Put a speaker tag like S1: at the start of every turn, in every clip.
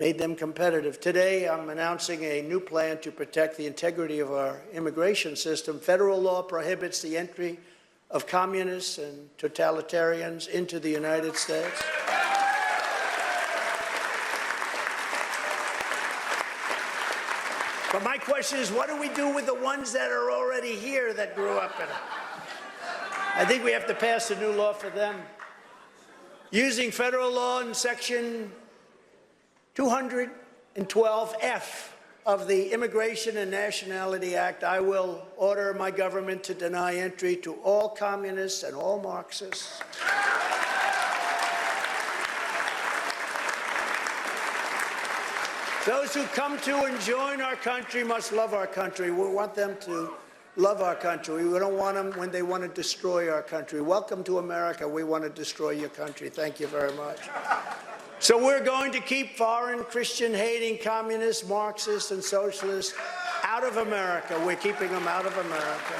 S1: made them competitive. Today, I'm announcing a new plan to protect the integrity of our immigration system. Federal law prohibits the entry of communists and totalitarians into the United States. But my question is, what do we do with the ones that are already here that grew up in it? I think we have to pass a new law for them. Using federal law in Section 212F of the Immigration and Nationality Act, I will order my government to deny entry to all communists and all Marxists. Those who come to and join our country must love our country. We want them to love our country. We don't want them when they want to destroy our country. Welcome to America. We want to destroy your country. Thank you very much. So we're going to keep foreign Christian-hating communists, Marxists, and socialists out of America. We're keeping them out of America.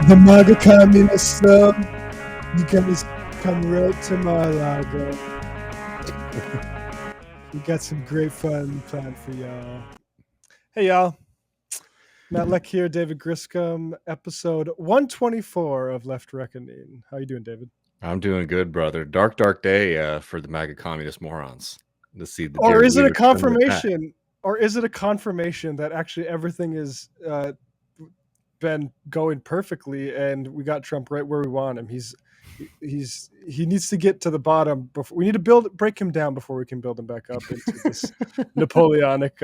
S2: The MAGA communists, you can just come right to Mar-a-Lago. We got some great fun planned for y'all. Hey, y'all. Matt Leck here, David Griscom, episode 124 of Left Reckoning. How you doing, David?
S3: I'm doing good, brother. Dark, dark day for the MAGA communist morons. To see the
S2: or is it a confirmation? Or is it a confirmation that actually everything is been going perfectly and we got Trump right where we want him? He needs to get to the bottom before we need to break him down before we can build him back up into this Napoleonic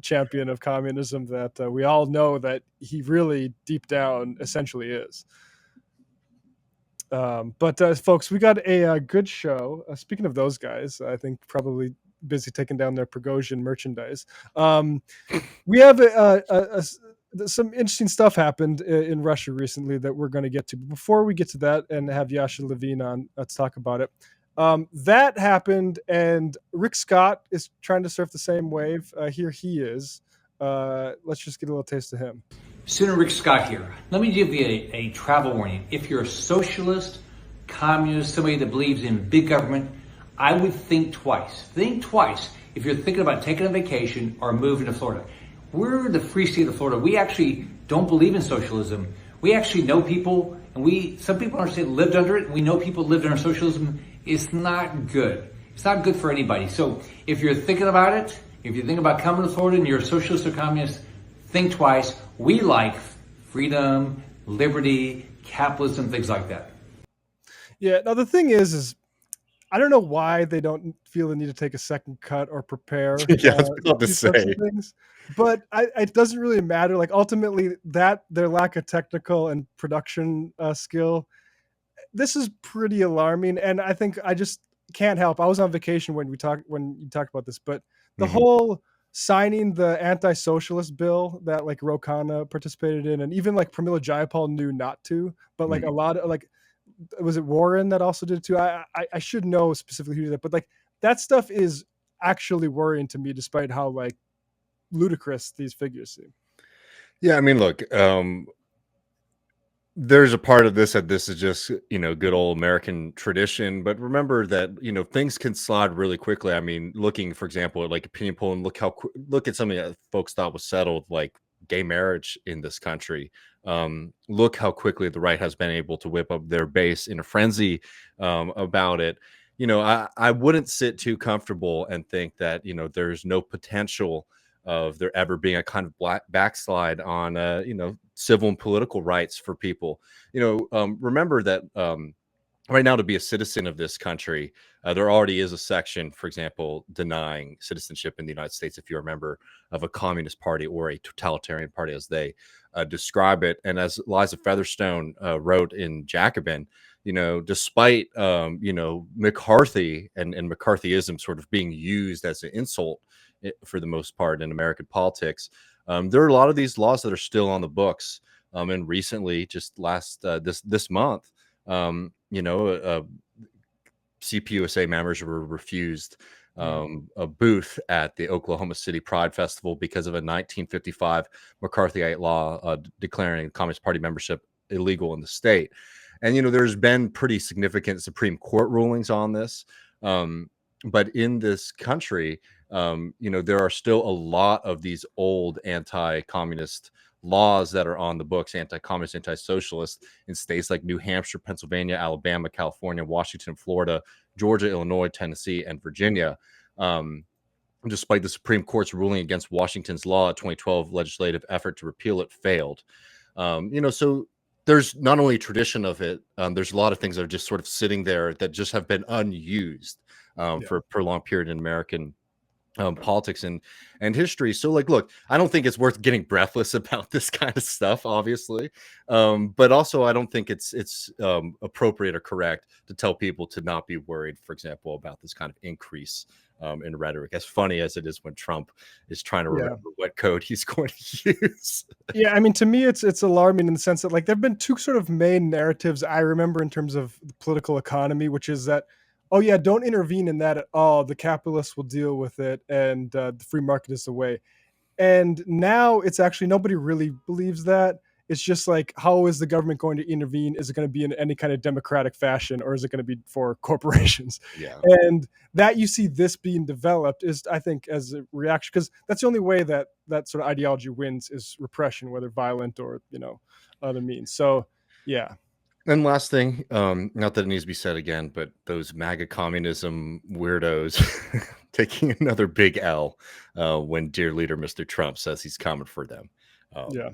S2: champion of communism that we all know that he really deep down essentially is. But folks, we got a good show. Speaking of those guys, I think probably busy taking down their Prigozhin merchandise. We have some interesting stuff happened in Russia recently that we're going to get to. But before we get to that and have Yasha Levine on, let's talk about it. That happened, and Rick Scott is trying to surf the same wave. Here he is. Let's just get a little taste of him.
S4: Senator Rick Scott here. Let me give you a travel warning. If you're a socialist, communist, somebody that believes in big government, I would think twice. Think twice if you're thinking about taking a vacation or moving to Florida. We're the free state of Florida. We actually don't believe in socialism. We actually know people, and some people in our state lived under it. We know people lived under socialism. It's not good. It's not good for anybody. So if you're thinking about it, if you think about coming to Florida and you're a socialist or communist, think twice. We like freedom, liberty, capitalism, things like that.
S2: Yeah. Now the thing is I don't know why they don't feel the need to take a second cut or prepare.
S3: Yeah, I was about to say.
S2: Things. But it doesn't really matter. Like ultimately, their lack of technical and production skill, this is pretty alarming. And I think I just can't help. I was on vacation when you talked about this, but the whole signing the anti-socialist bill that like Ro Khanna participated in, and even like Pramila Jayapal knew not to, but like a lot of like. Was it Warren that also did it too? I should know specifically who did that, but like that stuff is actually worrying to me, despite how like ludicrous these figures seem.
S3: Yeah, I mean, look, there's a part of this that this is just good old American tradition, but remember that things can slide really quickly. I mean, looking for example at like opinion poll and look at something that folks thought was settled, like gay marriage in this country. Look how quickly the right has been able to whip up their base in a frenzy about it. I wouldn't sit too comfortable and think that there's no potential of there ever being a kind of backslide on civil and political rights for people. Remember that right now, to be a citizen of this country, there already is a section, for example, denying citizenship in the United States if you're a member of a communist party or a totalitarian party, as they describe it. And as Liza Featherstone wrote in Jacobin, despite McCarthy and McCarthyism sort of being used as an insult for the most part in American politics, there are a lot of these laws that are still on the books. And recently, just this month, CPUSA members were refused a booth at the Oklahoma City Pride Festival because of a 1955 McCarthyite law declaring Communist Party membership illegal in the state. And, there's been pretty significant Supreme Court rulings on this. But in this country, there are still a lot of these old anti-communist laws that are on the books, anti-communist, anti-socialist, in states like New Hampshire, Pennsylvania, Alabama, California, Washington, Florida, Georgia, Illinois, Tennessee, and Virginia. Despite the Supreme Court's ruling against Washington's law, a 2012 legislative effort to repeal it failed. So there's not only a tradition of it, there's a lot of things that are just sort of sitting there that just have been unused for a prolonged period in American politics and history. So look, I don't think it's worth getting breathless about this kind of stuff, obviously, but also I don't think it's appropriate or correct to tell people to not be worried, for example, about this kind of increase in rhetoric, as funny as it is when Trump is trying to remember what code he's going to use.
S2: Yeah, I mean, to me, it's alarming in the sense that there have been two sort of main narratives I remember in terms of the political economy, which is that, oh yeah, don't intervene in that at all. The capitalists will deal with it, and the free market is the way. And now it's actually nobody really believes that. It's just how is the government going to intervene? Is it going to be in any kind of democratic fashion, or is it going to be for corporations?
S3: Yeah.
S2: And that you see this being developed is, I think, as a reaction, because that's the only way that sort of ideology wins is repression, whether violent or other means. So yeah.
S3: And last thing, not that it needs to be said again, but those MAGA communism weirdos taking another big L when dear leader Mr. Trump says he's coming for them.
S2: Yeah.